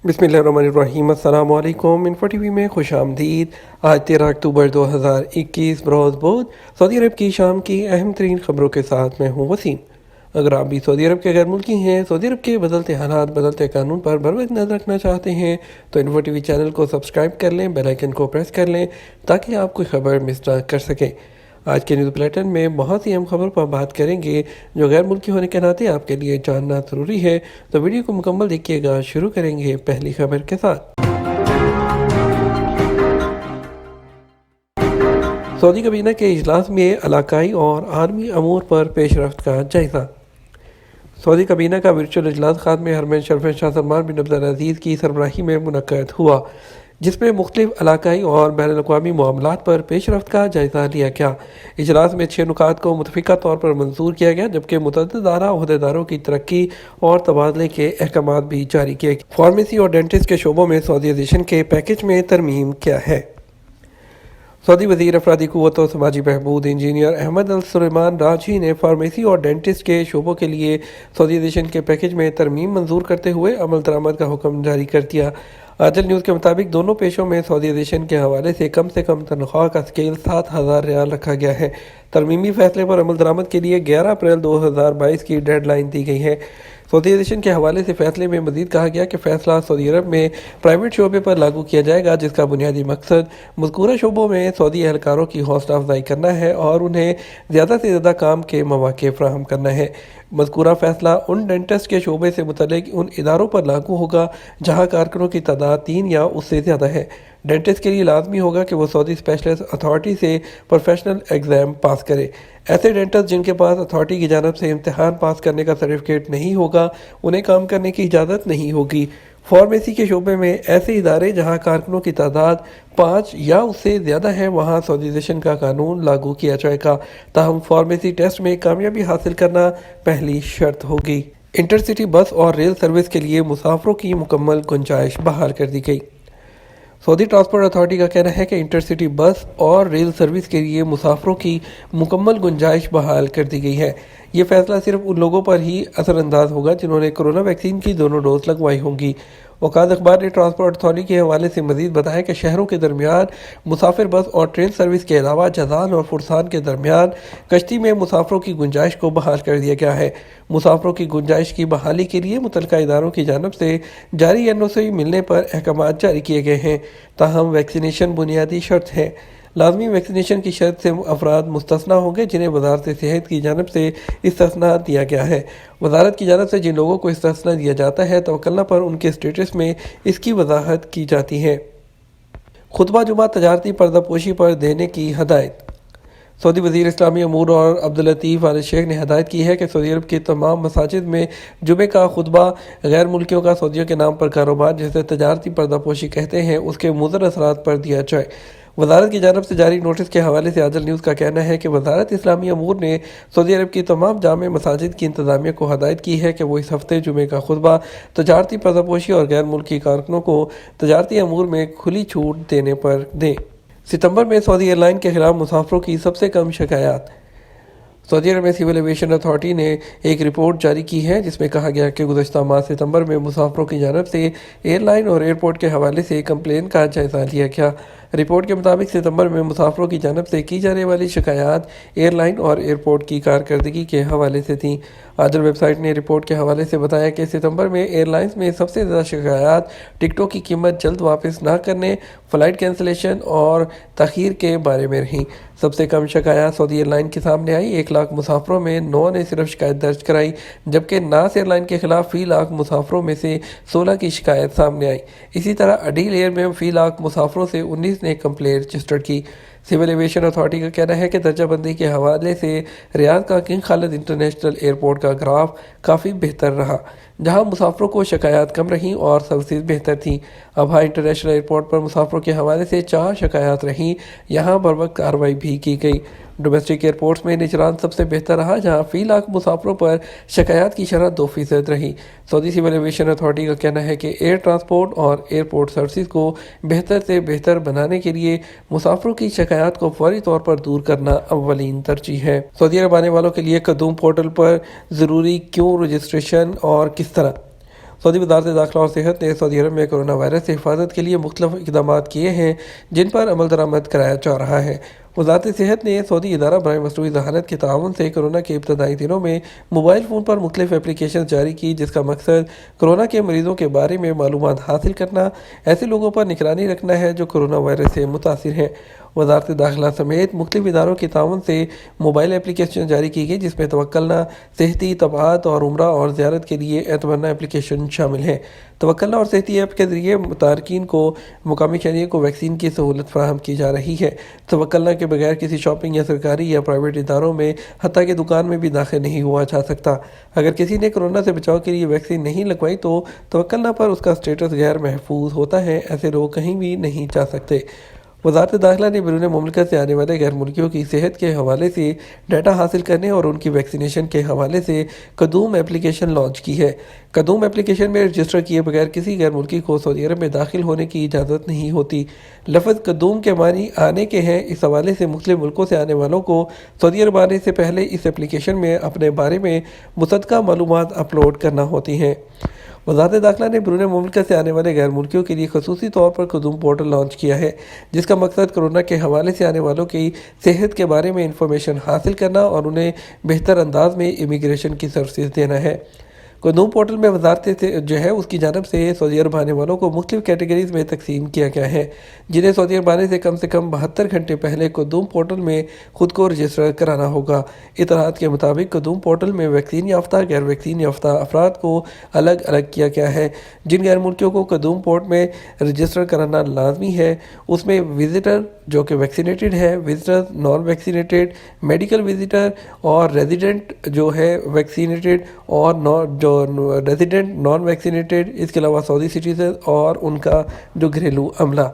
बिस्मिल्लाहिर्रहमानिर्रहीम। अस्सलाम वालेकुम। इन्फो टीवी में खुश आमदीद। आज 13 अक्टूबर 2021 बरोज़ बुध सऊदी अरब की शाम की अहम तरीन खबरों के साथ मैं हूँ वसीम। अगर आप भी सऊदी अरब के गैर मुल्की हैं, सऊदी अरब के बदलते हालात, बदलते कानून पर बर वक्त नज़र रखना चाहते हैं तो इन्फो टीवी चैनल को सब्सक्राइब कर लें, बेल आइकन को प्रेस कर लें ताकि आप कोई खबर मिस ना कर सकें। आज के न्यूज़ बुलेटिन में बहुत सी अहम खबरों पर बात करेंगे जो गैर मुल्की होने के नाते आपके लिए जानना ज़रूरी है, तो वीडियो को मुकम्मल देखिएगा। शुरू करेंगे पहली खबर के साथ। सऊदी काबीना के इजलास में इलाकाई और आर्मी अमूर पर पेशरफ्त का जायजा। सऊदी काबीना का वर्चुअल इजलास खात्मे हरमैन शरीफ शाह सलमान बिन अब्दुल अजीज़ की सरबराही में मुनक्कद हुआ, जिसमें मुख्तलिफ इलाकाई और बैनुल अक़वामी मामलात पर पेशरफ्त का जायज़ा लिया गया। इजलास में 6 नुकात को मुतफ़िक़ा तौर पर मंजूर किया गया, जबकि मुतअद्दिद आला ओहदेदारों की तरक्की और तबादले के अहकाम भी जारी किए गए। फार्मेसी और डेंटिस्ट के शोबों में सऊदीज़ेशन के पैकेज में तरमीम क्या है। सऊदी वज़ीर अफरादी क़ुव्वत और समाजी बहबूद इंजीनियर अहमद अल सुलेमान राजी ने फार्मेसी और डेंटिस्ट के शोबों के लिए सऊदीज़ेशन के पैकेज में तरमीम मंजूर करते हुए अमल दरामद का हुक्म जारी कर दिया। आजल न्यूज़ के मुताबिक दोनों पेशों में सऊदीज़ेशन के हवाले से कम तनख्वाह का स्केल 7,000 रियाल रखा गया है। तरमीमी फैसले पर अमल दरामद के लिए 11 अप्रैल 2022 की डेडलाइन दी गई है। सऊदीज़ेशन के हवाले से फैसले में मजीद कहा गया कि फ़ैसला सऊदी अरब में प्राइवेट शोबे पर लागू किया जाएगा, जिसका बुनियादी मकसद मज़कूरा शोबों में सऊदी एहलकारों की हौसला अफजाई करना है और उन्हें ज़्यादा से ज़्यादा काम के मौक़े फ़राहम करना है। मज़कूरा फ़ैसला उन डेंटिस्ट के शोबे से मुतल्लिक़ उन इदारों पर लागू होगा जहाँ कारकुनों की तादाद 3 या उससे ज़्यादा है। डेंटिस्ट के लिए लाजमी होगा कि वो सऊदी स्पेशलिस्ट अथॉरिटी से प्रोफेशनल एग्ज़ाम पास करे। ऐसे डेंटिस्ट जिनके पास अथॉरिटी की जानब से इम्तिहान पास करने का सर्टिफिकेट नहीं होगा, उन्हें काम करने की इजाज़त नहीं होगी। फार्मेसी के शोबे में ऐसे इदारे जहां कारकुनों की तादाद 5 या उससे ज़्यादा है, वहां सऊदीज़ेशन का कानून लागू किया जाएगा। ताहम फार्मेसी टेस्ट में कामयाबी हासिल करना पहली शर्त होगी। इंटरसिटी बस और रेल सर्विस के लिए मुसाफरों की मुकम्मल गुंजाइश बहाल कर दी गई। सऊदी ट्रांसपोर्ट अथॉरिटी का कहना है कि इंटरसिटी बस और रेल सर्विस के लिए मुसाफरों की मुकम्मल गुंजाइश बहाल कर दी गई है। ये फैसला सिर्फ उन लोगों पर ही असरअंदाज होगा जिन्होंने कोरोना वैक्सीन की दोनों डोज लगवाई होंगी। औकात अखबार ने ट्रांसपोर्ट अथॉरिटी के हवाले से मजीद बताया कि शहरों के दरमियान मुसाफिर बस और ट्रेन सर्विस के अलावा जज़ान और फुरसान के दरमियान कश्ती में मुसाफरों की गुंजाइश को बहाल कर दिया गया है। मुसाफरों की गुंजाइश की बहाली के लिए मुतल्लिका इदारों की जानब से जारी NOC मिलने पर अहकाम जारी किए गए हैं। ताहम वैक्सीनेशन बुनियादी शर्त है। लाजमी वैक्सीनेशन की शर्त से अफराद मुस्तस्ना होंगे जिन्हें वजारत सेहत की जानब से इस्तिस्ना दिया गया है। वजारत की जानब से जिन लोगों को इस्तिस्ना दिया जाता है तवक्लना पर उनके स्टेटस में इसकी वजाहत की जाती है। खुतबा जुमा तजारती पर्दापोशी पर देने की हदायत। सऊदी वज़ीर इस्लामी अमूर और अब्दुल लतीफ़ आल शेख ने हदायत की है कि सऊदी अरब की तमाम मसाजिद में जुमे का खुतबा गैर मुल्कियों का सऊदियों के नाम पर कारोबार, जिसे तजारती पर्दापोशी कहते हैं, उसके मुज़र असरात पर दिया जाए। वजारत की जानब से जारी नोटिस के हवाले से आजल न्यूज़ का कहना है कि वजारत इस्लामी अमूर ने सऊदी अरब की तमाम जामे मसाजिद की इंतज़ामिया को हदायत की है कि वो इस हफ्ते जुमे का खुतबा तजारती पर्दापोशी और गैर मुल्की कारकुनों को तजारती अमूर में खुली छूट देने पर दें। सितंबर में सऊदी एयरलाइन के खिलाफ मुसाफरों की सबसे कम शिकायत। सऊदी अरब में सिविल एविएशन अथॉरिटी ने एक रिपोर्ट जारी की है जिसमें कहा गया कि गुज़श्ता माह सितंबर में मुसाफरों की जानब से एयरलाइन और एयरपोर्ट के हवाले से कंप्लेन का जायज़ा लिया गया। रिपोर्ट के मुताबिक सितंबर में मुसाफरों की जानब से की जाने वाली शिकायत एयरलाइन और एयरपोर्ट की कारकर्दगी के हवाले से थी। आदल वेबसाइट ने रिपोर्ट के हवाले से बताया कि सितंबर में एयरलाइंस में सबसे ज़्यादा शिकायत टिकटों की कीमत जल्द वापस ना करने, फ़्लाइट कैंसलेशन और तख़ीर के बारे में रहीं। सबसे कम शिकायत सऊदी एयरलाइन के सामने आई। 1 लाख मुसाफरों में 9 ने सिर्फ शिकायत दर्ज कराई, जबकि नास एयरलाइन के खिलाफ फ़ी लाख मुसाफरों में से 16 की शिकायत सामने आई। इसी तरह अडील एयर में फ़ी लाख मुसाफरों से 19 ने कंप्लेंट रजिस्टर की। सिविल एविएशन अथॉरिटी का कहना है कि दर्जाबंदी के हवाले से रियाद का किंग खालिद इंटरनेशनल एयरपोर्ट का ग्राफ काफ़ी बेहतर रहा, जहां मुसाफरों को शिकायत कम रहीं और सर्विसेज बेहतर थीं। अबहा इंटरनेशनल एयरपोर्ट पर मुसाफरों के हवाले से 4 शिकायत रहीं, यहाँ बर वक्त कार्रवाई भी की गई। डोमेस्टिक एयरपोर्ट्स में निचरान सबसे बेहतर रहा, जहाँ फ़ी लाख मुसाफरों पर शिकायत की शरह 2% रही। सऊदी सिविल एविएशन अथॉरिटी का कहना है कि एयर ट्रांसपोर्ट और एयरपोर्ट सर्विस को बेहतर से बेहतर बनाने के लिए मुसाफरों की शिकायत को फौरी तौर पर दूर करना अव्वलीन तरजीह है। सऊदी अरब आने वालों के लिए कदूम पोर्टल पर ज़रूरी क्यों रजिस्ट्रेशन और किस तरह। सऊदी वजारत दाखिला और सेहत ने सऊदी अरब में कोरोना वायरस से हिफाजत के लिए मुख्तलिफ इकदाम किए हैं जिन पर अमल दरामद कराया जा रहा है। वजारत सेहत ने सऊदी इदारा बराए मसनूई ज़हानत के ताउन से कोरोना के इब्तदाई दिनों में मोबाइल फ़ोन पर मुख्तलिफ एप्लीकेशन जारी की जिसका मकसद कोरोना के मरीज़ों के बारे में मालूमात हासिल करना, ऐसे लोगों पर निगरानी रखना है जो कोरोना वायरस से मुतासिर हैं। वजारत दाखिला समेत मुख्तलिफ इदारों के ताउन से मोबाइल एप्लीकेशन जारी की गई जिसमें तवक्कलना, सेहती, तबात और उम्रा और ज़ियारत के लिए एतमन्ना एप्लीकेशन शामिल हैं। तवक्कलना और सेहती ऐप के ज़रिए तारकीन को मुकामी शहरियों को वैक्सीन की सहूलत फराहम की जा रही है। तवक्कलना के बगैर किसी शॉपिंग या सरकारी या प्राइवेट इदारों में हत्ता कि दुकान में भी दाखिल नहीं हुआ जा सकता। अगर किसी ने कोरोना से बचाव के लिए वैक्सीन नहीं लगवाई तो तवक्कलना पर उसका स्टेटस गैर महफूज होता है, ऐसे लोग कहीं भी नहीं जा सकते। वजारत दाखिला ने बैरून मुमलिकत से आने वाले गैर मुल्कियों की सेहत के हवाले से डाटा हासिल करने और उनकी वैक्सीनेशन के हवाले से कदूम एप्लीकेशन लॉन्च की है। कदूम एप्लीकेशन में रजिस्टर किए बगैर किसी गैर मुल्की को सऊदी अरब में दाखिल होने की इजाज़त नहीं होती। लफ्ज़ कदूम के मानी आने के हैं। इस हवाले से मुख्तलिफ मुल्कों से आने वालों को सऊदी अरब आने से पहले इस एप्लीकेशन में अपने बारे में मुसद्दका मालूमात अपलोड करना होती हैं। वजारत दाखिला ने बैरून मुमलिकत से आने वाले गैर मुल्कियों के लिए खसूसी तौर पर कुदूम पोर्टल लॉन्च किया है जिसका मकसद कोरोना के हवाले से आने वालों की सेहत के बारे में इंफॉर्मेशन हासिल करना और उन्हें बेहतर अंदाज में इमिग्रेशन की सर्विस देना है। कुदूम पोर्टल में वजारत से जो है उसकी जानब से सऊदी अरब आने वालों को मुख्तलिफ कैटेगरीज में तकसीम किया गया है जिन्हें सऊदी अरब आने से कम 72 घंटे पहले कुदूम पोर्टल में खुद को रजिस्टर कराना होगा। इतलात के मुताबिक कुदूम पोर्टल में वैक्सीन याफ्ता गैर वैक्सीन याफ्ता अफराद को अलग अलग किया गया है। जिन गैर मुल्कियों को कुदूम पोर्ट में रजिस्टर कराना लाजमी है उसमें विजिटर जो कि वैक्सीनेटेड है, visitor non vaccinated, medical visitor और रेजिडेंट जो है वैक्सीनेटेड और जो रेजिडेंट नॉन वैक्सीनेटेड, इसके अलावा सऊदी सिटीजन और उनका जो घरेलू अमला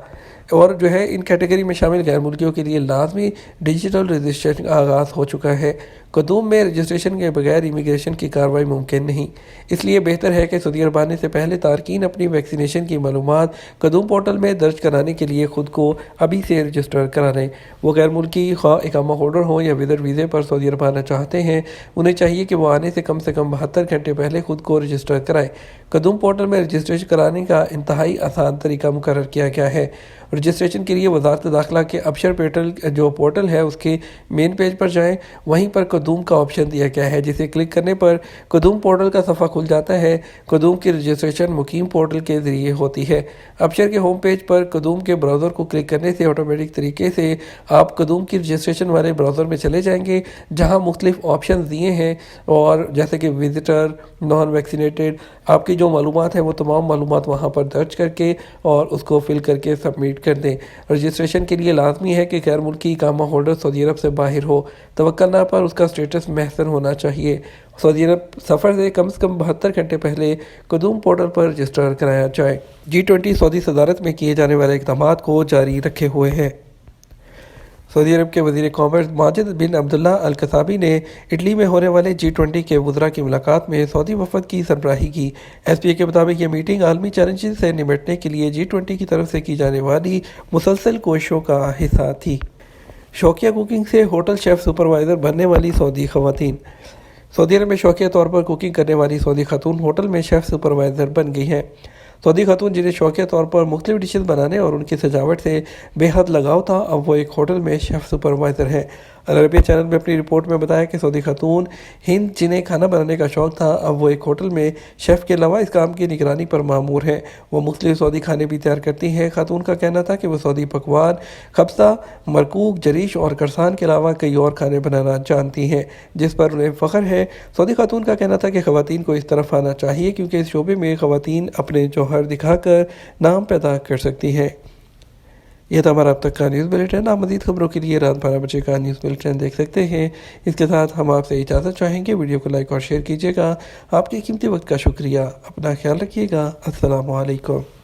और जो है इन कैटेगरी में शामिल गैर मुल्कियों के लिए लाजमी डिजिटल रजिस्ट्रेशन का आगाज़ हो चुका है। कुदूम में रजिस्ट्रेशन के बगैर इमिग्रेशन की कार्रवाई मुमकिन नहीं, इसलिए बेहतर है कि सऊदी अरब आने से पहले तारकीन अपनी वैक्सीनेशन की मालूमात कुदूम पोर्टल में दर्ज कराने के लिए खुद को अभी से रजिस्टर करा लें। वो गैर मुल्की इकामा होल्डर हों या विजिट वीज़े पर सऊदी अरब आना चाहते हैं, उन्हें चाहिए कि वो आने से कम 72 घंटे पहले खुद को रजिस्टर कराएँ। कुदूम पोर्टल में रजिस्ट्रेशन कराने का इंतहाई आसान तरीका मुकर्रर किया गया है। रजिस्ट्रेशन के लिए वजारत दाखिला के अबशर पोर्टल है उसके मेन पेज पर जाएं, वहीं पर कुदूम का ऑप्शन दिया गया है जिसे क्लिक करने पर कुदूम पोर्टल का सफ़ा खुल जाता है। कुदूम की रजिस्ट्रेशन मुकीम पोर्टल के ज़रिए होती है। अबशर के होम पेज पर कुदूम के ब्राउज़र को क्लिक करने से ऑटोमेटिक तरीके से आप कुदूम की रजिस्ट्रेशन वाले ब्राउज़र में चले जाएंगे जहाँ मुख्तलिफ ऑप्शन दिए हैं और जैसे कि विजिटर, नॉन वैक्सीनेटेड, आपकी जो मालूमात है वो तमाम मालूमात वहाँ पर दर्ज करके और उसको फिल करके सबमिट कर दें। रजिस्ट्रेशन के लिए लाजमी है कि गैर मुल्की इकामा होल्डर सऊदी अरब से बाहर हो। तवक्कलना पर उसका स्टेटस महसन होना चाहिए। सऊदी अरब सफ़र से कम 72 घंटे पहले कुदूम पोर्टल पर रजिस्टर कराया जाए। G20 सऊदी सदारत में किए जाने वाले इक़दामात को जारी रखे हुए हैं। सऊदी अरब के वज़ीर कॉमर्स माजिद बिन अब्दुल्ला अल कसाबी ने इटली में होने वाले G20 के वज़रा की मुलाकात में सऊदी वफ़द की सरबराही की। SPA के मुताबिक ये मीटिंग आलमी चैलेंजेस से निपटने के लिए G20 की तरफ से की जाने वाली मुसलसल कोशिशों का हिस्सा थी। शौकिया कुकिंग से होटल शेफ़ सुपरवाइज़र बनने वाली सऊदी ख़वातीन। सऊदी अरब में शौकिया तौर पर कुकिंग करने वाली सऊदी खातून होटल में शेफ़ सुपरवाइज़र बन गई हैं। सऊदी खातून जिन्हें शौकिया तौर पर मुख्तलिफ डिशेज़ बनाने और उनकी सजावट से बेहद लगाव था, अब वो एक होटल में शेफ़ सुपरवाइज़र हैं। अल अरबिया चैनल में अपनी रिपोर्ट में बताया कि सऊदी खातून हिंद जिन्हें खाना बनाने का शौक़ था, अब वो एक होटल में शेफ़ के अलावा इस काम की निगरानी पर मामूर हैं। वो मुख्तलिफ सऊदी खाने भी तैयार करती हैं। खातून का कहना था कि वो सऊदी पकवान, खब्सा, मरकूक, जरीश और करसान के अलावा कई और खाने बनाना जानती हैं, जिस पर उन्हें फ़ख्र है। सऊदी खातून का कहना था कि ख़वातीन को इस तरफ आना चाहिए क्योंकि इस शोबे में ख़वातीन अपने जौहर दिखाकर नाम पैदा कर सकती हैं। यह था हमारा अब तक का न्यूज़ बुलेटिन। आप मज़ीद खबरों के लिए रात 12 बजे का न्यूज़ बुलेटिन देख सकते हैं। इसके साथ हम आपसे इजाज़त चाहेंगे। वीडियो को लाइक और शेयर कीजिएगा। आपके कीमती वक्त का शुक्रिया। अपना ख्याल रखिएगा। अस्सलामु अलैकुम।